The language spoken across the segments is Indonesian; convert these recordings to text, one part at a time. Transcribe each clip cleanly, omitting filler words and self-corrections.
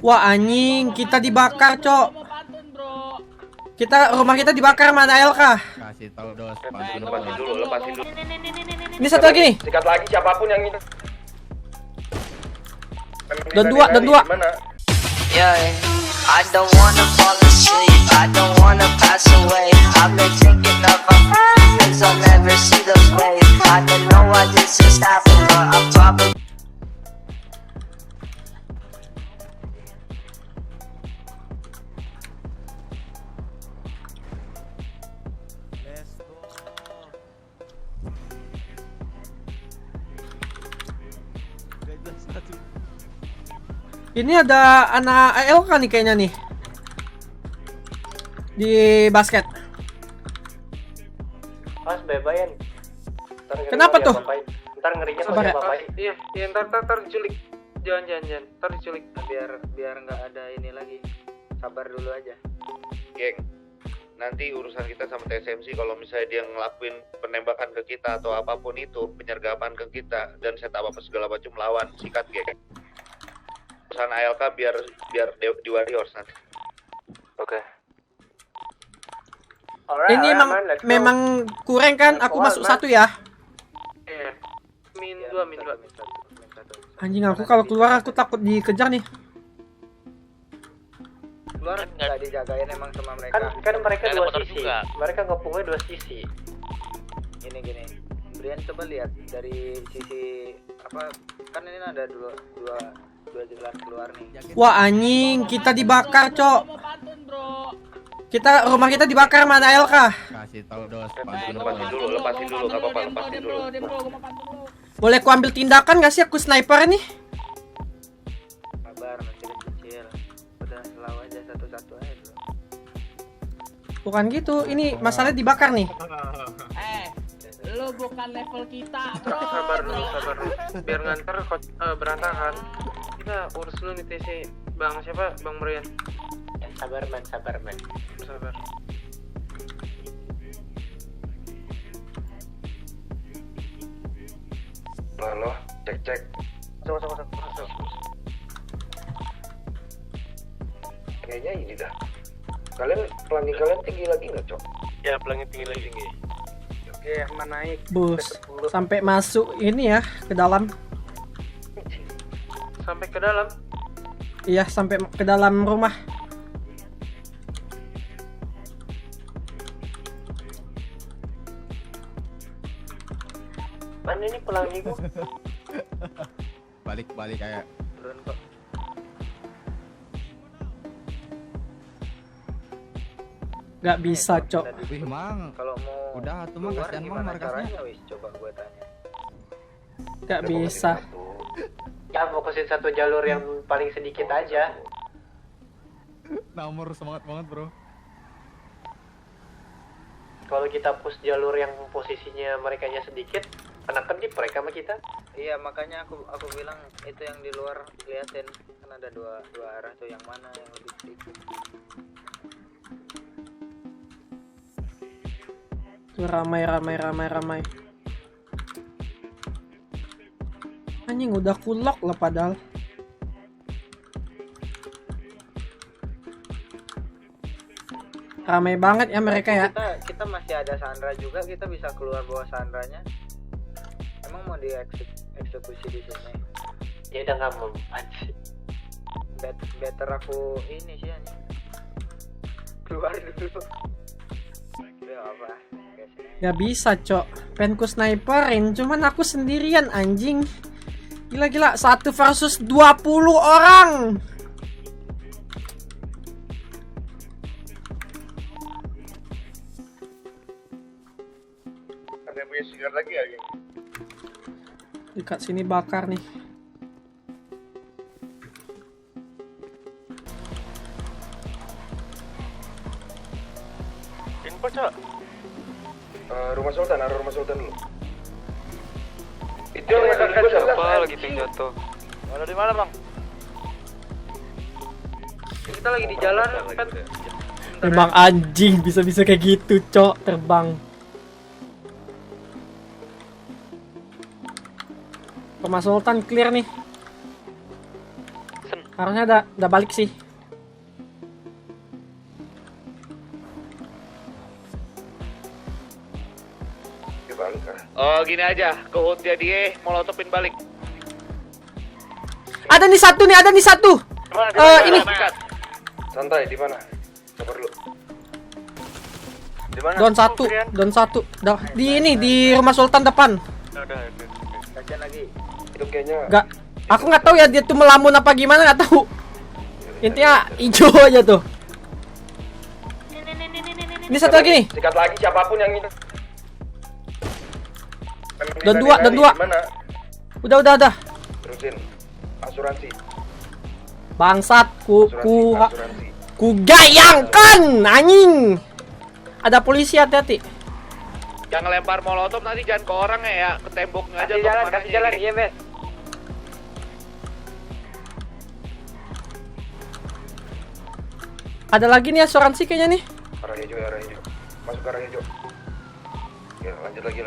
Wah anjing, kita dibakar, Cok. Rumah kita dibakar, mana LK? Kasih tahu dos, Lepasin dulu, lepasin dulu. Ini satu lagi nih. Sikat lagi siapapun yang ini. Dan dua. Yeah, I don't wanna fall asleep, I don't wanna pass away. I've been thinking of things I'll never see those ways. I don't know why this is happening, but I'm probably Ini ada anak ALK nih kayaknya nih. Di basket. Mas bebayan. Kenapa tuh? Ntar ngerinya Sabar ya. bapak. Iya, ntar diculik. Jangan. Ntar diculik biar nggak ada ini lagi. Sabar dulu aja. Geng, nanti urusan kita sama TSMC kalau misalnya dia ngelakuin penembakan ke kita atau apapun itu, penyergapan ke kita dan setup apa segala macam lawan, sikat geng. Urusan ALK biar di Warriors nanti. Oke. Ini memang kurang kan? Aku masuk satu ya. Iya. Min 2. Anjing, aku kalau keluar aku takut dikejar nih. Keluar nggak dijagain emang sama mereka. Kan mereka dua sisi. Mereka ngepungnya dua sisi. Gini. Brian coba lihat dari sisi apa? Kan ini ada dua jalan keluar nih. Wah anjing, kita dibakar, Cok. Rumah kita dibakar, mana LK? kasih tahu dos. Lepasin dulu, gak apa-apa, lepasin dulu. Boleh aku ambil tindakan gak sih, aku sniper nih? Sabar, masih kecil. Udah selalu aja satu-satu aja dulu. Bukan gitu, ini masalahnya dibakar nih. Lu bukan level kita, bro. Sabar dulu. Biar nganter berantakan. Kita urus dulu nih TC. Bang siapa? Bang Brian. Sabar man. Sabar. Halo, cek. Masuk. Kayaknya ini dah. Pelangi kalian tinggi lagi nggak, Cok? Ya, pelangi tinggi. Oke, aman naik. Bus, sampai masuk ini ya, ke dalam. Sampai ke dalam. Iya, sampai ke dalam rumah. Mana ini pelangi gua? Balik kayak Turun kok. Gak bisa, Cok. wih mang. Kalau mau Udah tuh mang, keluar kasihan mang gimana markasnya. caranya, wis? Coba gue tanya. Gak bisa. Ya fokusin satu jalur yang paling sedikit aja. Nomor semangat banget bro. Kalau kita push jalur yang posisinya mereka nya sedikit, kena kedip mereka sama kita. Iya, makanya aku bilang itu yang di luar liatin, kan ada dua arah tuh, yang mana yang lebih sedikit. Ramai. Anjing, udah kulok lah padahal. Ramai banget ya mereka ya. Kita masih ada Sandra juga, kita bisa keluar bawa Sandranya. Emang mau dieksekusi di sini? Ya udah, nggak mau anjir. Better aku ini sih anjing. Keluar dulu. Ya apa? Gak bisa, Cok. Pengen ku sniperin, cuman aku sendirian anjing. Gila, 1 versus 20 orang. Ada yang punya sigar lagi ya, geng? Dekat sini bakar nih. Info, Cok. Rumah Sultan dulu. Itu Yang yang gue apa lagi ping jatuh? Ada di mana, Bang? Kita lagi di jalan kan. Emang anjing bisa-bisa kayak gitu, Cok, terbang. Rumah Sultan clear nih. Harusnya udah balik sih. Oh gini aja, ke hoodnya dia molotopin balik. Ada nih satu. Ini. Santai, di mana? Sabar dulu. Di mana? Don satu. Di ini di rumah Sultan depan. Kaca lagi. Itu kayaknya Gak, aku nggak tahu ya dia tuh melamun apa gimana, nggak tahu. Intinya hijau aja tuh. Ini satu lagi nih. sikat lagi siapapun yang ini. Dan dua. Mana? Udah. Terusin. Asuransi. Bangsat, ku Asuransi. gayangkan anjing. Ada polisi, hati-hati. Yang ngelempar molotov nanti jangan ke orang ya, ke temboknya aja. Kasih jalan, iya bet. Ada lagi nih asuransi kayaknya nih. Arah hijau. Masuk ke arah hijau. Ya, lanjut lagi.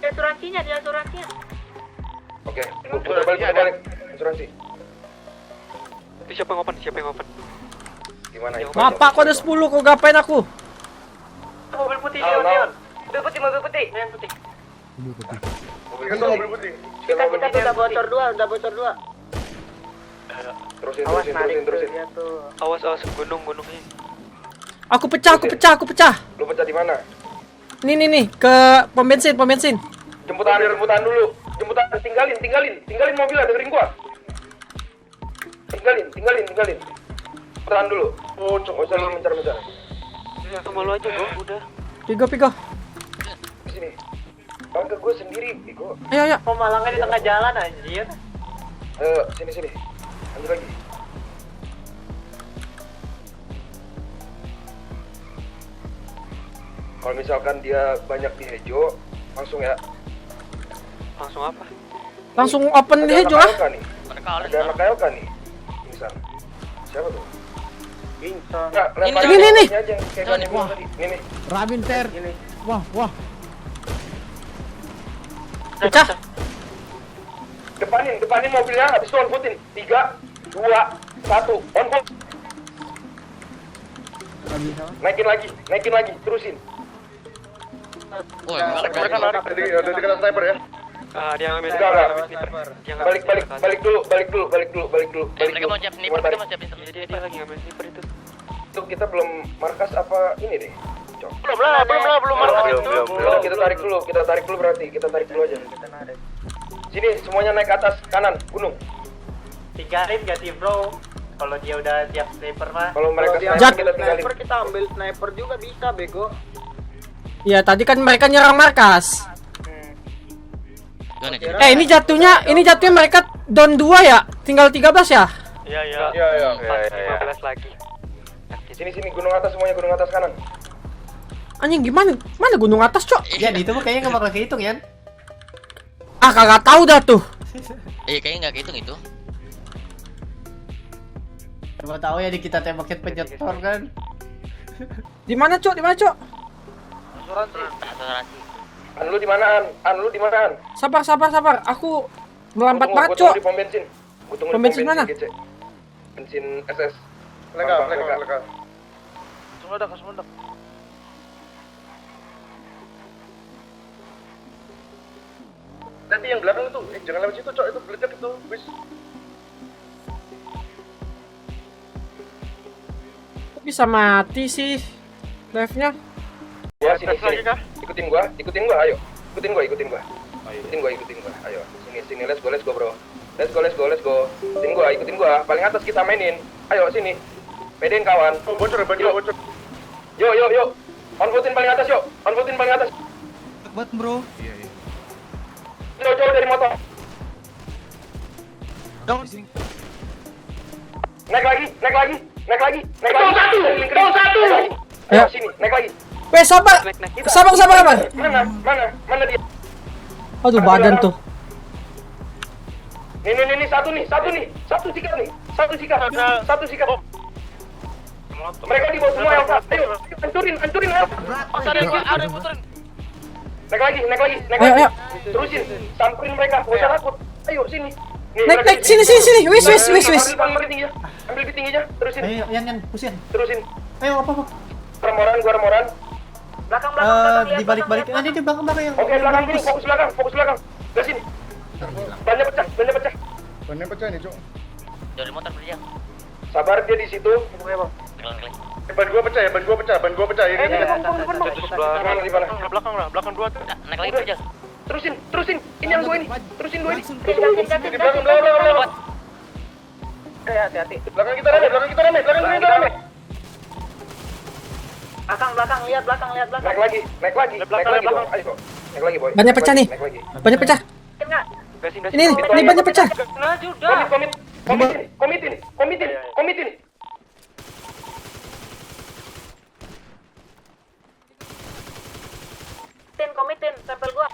Asuransinya, dia asuransinya. Oke, udah balik. Asuransi. Siapa yang open? Gimana itu? Bapak kode 10 kok gapain aku? Mobil putih, Leon. Mobil putih. Mobil putih. Kita udah bocor dua. Terusin. Dia tuh. Awas gunungnya. Aku pecah. Lu pecah di mana? Nih ke pom bensin. Jemputan dulu. Tinggalin mobilnya, dengerin gua. Tinggalin. Tahan dulu. Oh, coba usah lu mencar-mencar. Sama lu aja bro, udah. Pigo. Di sini. Bang ke gua sendiri, Bego. Ayo. Kok malangnya di tengah jalan anjir? Sini. Lanjut lagi. Kalau misalkan dia banyak di hijau, langsung ya. Langsung apa? Langsung open Ada hijau anak lah. ALK nih. Ada anak ALK nih. Misal. Siapa tuh? Bintang. Nah, lempar Ini. aja yang kayak gini tadi. Nih. Rabin ter. Wah. Pecah. Depanin mobilnya, habis itu on footin. 3, 2, 1, on foot. Naikin lagi, terusin. Mereka narik. Udah dikena sniper ya. Dia ngambil Enggak. Balik dulu. Mereka mau siap sniper, dia lagi ngambil sniper itu. Itu kita belum markas apa ini deh. Cok. Belum markas itu. Belum, kita tarik dulu berarti. Kita tarik dulu aja. Sini, semuanya naik ke atas kanan gunung. Tinggalin ganti bro. Kalau dia udah siap sniper mah. Kalau mereka Jat. kita tinggalin. Kita ambil sniper juga bisa bego. Iya, tadi kan mereka nyerang markas. Ini jatuhnya mereka down 2 ya? Tinggal 13 ya? Iya. 15 lagi. Sini gunung atas semuanya, gunung atas kanan. Anjing gimana? Mana gunung atas, Cok? Ya itu mah kayaknya nggak bakal kehitung ya. Ah, kagak tahu dah tuh. Kayaknya nggak kehitung itu. Coba tahu ya di kita tembakin penyetor kan. Di mana, Cok? Asuransi. An lu di mana? Sabar. Aku melambat Gua banget, tunggu Cok. di pom bensin. Gua tunggu Pom di bensin mana? GC. Bensin SS. Lega. Semundak. Tadi yang belakang itu, jangan lewat situ, Cok. Itu meledak itu, bis. Kok bisa mati sih live-nya? Ya, sini. Ikutin gua, ayo. Ikutin gua. Ikutin gua. Ayo, sini, let's go, bro. Let's go. Ikutin gua. Paling atas kita mainin. Ayo, sini. Pedein kawan. Bocor. Yuk. On footin paling atas, yuk. Buat bro. Iya. Jauh dari motor. Down sini. Naik lagi. Down satu. Ya. Ayo, sini, naik lagi. Weh, sabar. Sabar. Mana dia? Aduh, badan tuh. Nih, satu sikat. Mereka di bawah semua Elsa. Ayo, hancurin Elsa. Ada yang puterin. Naik lagi. Ayo, ayo. Terusin, samperin mereka, gak usah takut. Ayo sini. Naik, sini. Wis. Ambil lebih tinggi aja. Terusin. Ayo, Yan, pusin. Terusin. Ayo, apa? Gua remoran. Belakang. Dibalik-balik. Ada di belakang yang. Oke, belakang dulu, fokus belakang. Ke sini. Bannya pecah. Bannya pecah nih, Cuk. Dari motor beli ya. Sabar, dia di situ. Ban gua pecah ya. Ini. Belakang di mana? Belakang dua tuh. Naik lagi aja. Terusin. Ini yang gua ini. Terusin gua ini. Gasin. Di belakang. Hati-hati. Belakang kita rame. Belakang, lihat belakang. Naik lagi, Bro. Ayo, naik lagi, Boy. Bannya pecah nih. Naik lagi. Bannya pecah. Enggak. Ini bannya pecah. Maju dah. Komitin. Komitin, sampel gua.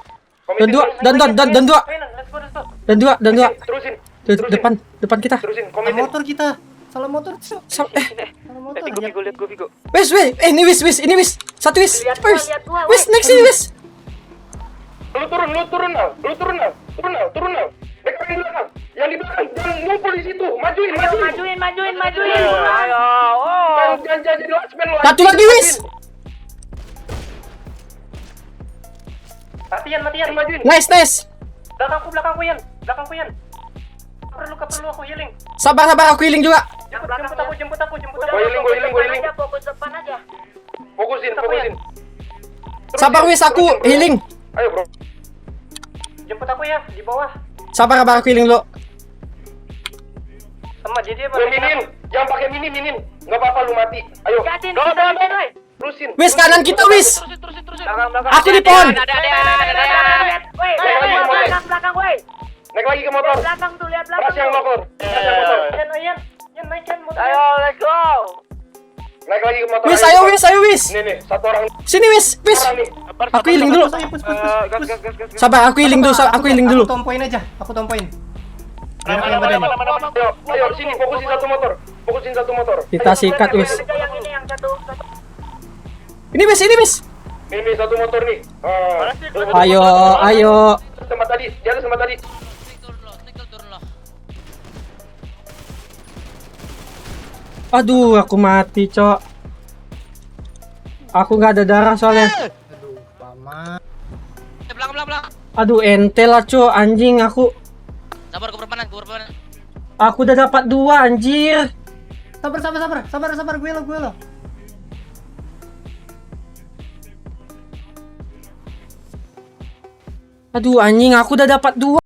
Dan dua. Terusin. Depan kita. Terusin, Salah komitin. motor kita. Salah motor. Salah motor. Lihat gua. Wis. Ini wis. Satu wis. Lihat gua. Wis, next sini wis. Lu turun now. Naik lagi belakang. Yang di belakang, jangan ngumpul di situ. Majuin. Ayo. Jangan jadi lastman lu. Satu lagi wis. Matian, majuin. Nice. Belakangku, Yan. Perlu aku healing. Sabar, aku healing juga. Jemput aku. Gua healing. Fokus depan aja. Fokusin. Sabar wis, aku healing. Ayo, Bro. Jemput aku ya, di bawah. Sabar, aku healing dulu. Sama dia minin. Jangan pakai minin. Enggak apa-apa lu mati. Ayo. Gasin. Terusin. Wis, kanan kita wis. Terusin. Aku di pohon. Belakang, woi. Naik lagi ke motor. Belakang tuh, lihat belakang. Ras yang motor. Yan, naikin motor. Ayo, let's go. Naik lagi ke motor. Wis, ayo wis. Nih, satu orang Sini wis. orang nih. Aku healing dulu. Gas. Sabar, aku healing dulu. Aku tompoin aja. Ayo, sini fokusin satu motor. Kita sikat wis. Yang ini yang satu. Ini wis. Ini satu motor nih. Ayo. Tempat tadi, di atas tempat tadi. Turun loh. Aduh, aku mati, Cok. Aku nggak ada darah soalnya. Belakang. Aduh, ente lah, Cok. Anjing aku. Sabar, gua berpanan. Aku udah dapat 2, anjir. Sabar, gue lo. Aduh, anjing, aku udah dapat 2.